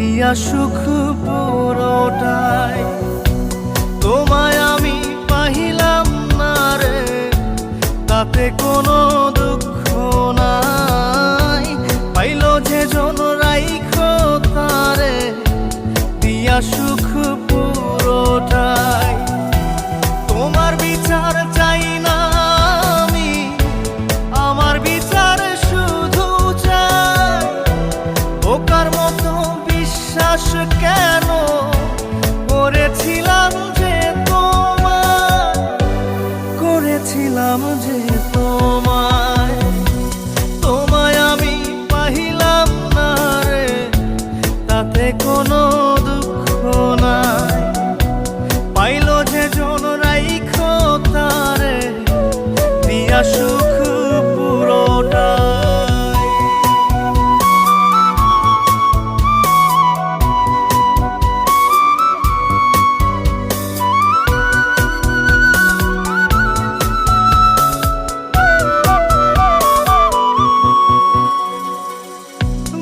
দিয়া সুখ পুরোটাই। তোমায় আমি পাহিলাম না রে, তাতে কোনো দুঃখ নাই। পাইল যে জন রাইখো তারে, দিয়া সুখ পুরোটাই। তোমার বিচার চাই না আমি, আমার বিচার শুধু চাই। বোকার মতো বিশ্বাস কেন করেছিলাম যে তোমায়, করেছিলাম যে তোমায়। তোমায় আমি পাহিলাম না রে, তাতে কোনো দুঃখ নাই। পাইল যে জন রাইখো তারে, দিয়া সুখ পুরোটাই।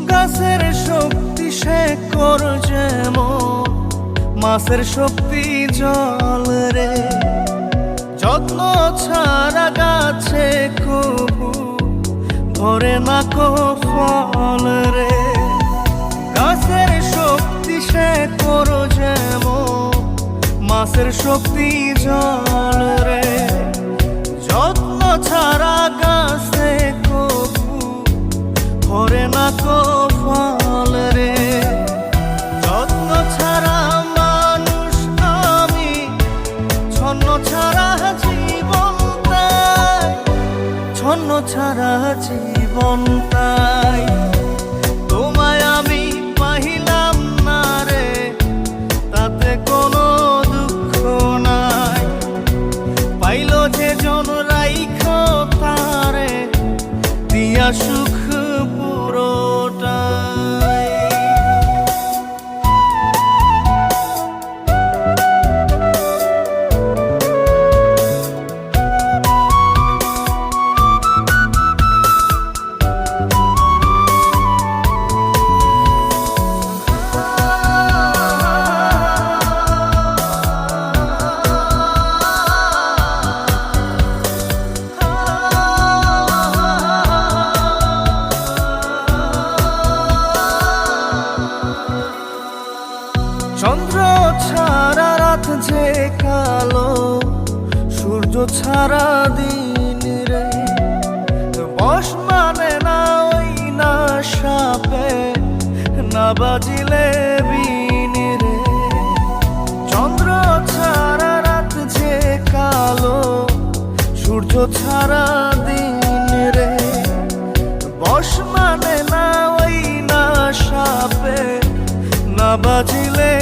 গাছের শক্তি শেকর যেমন, মাছের শক্তি জল রে। যত্ন ছাড়া গাছে কবু ধরে না কো ফল রে। গাছের শক্তি শেকর যেমন, মাছের শক্তি জল রে। যত্ন ছাড়া গাছে কবু ধরে না কো ফল রে। যত্ন ছাড়া মানুষ আমি, ছন্ন ছাড়া জীবন তাই, ছন্ন ছাড়া জীবন তাই। তোমায় আমি পাহিলাম না রে, তাতে কোনো দুঃখ নাই। পাইল যে জন রাইখো তারে, দিয়া সুখ পুরোটাই। চন্দ্র ছাড়া রাত যে কালো, সূর্য ছাড়া দিন রে। বশ মানে না ওই না সাপে, না বাজিলে বিন রে। চন্দ্র ছাড়া রাত যে কালো, সূর্য ছাড়া দিন রে। বশ মানে না ওই না সাপে, না বাজিলে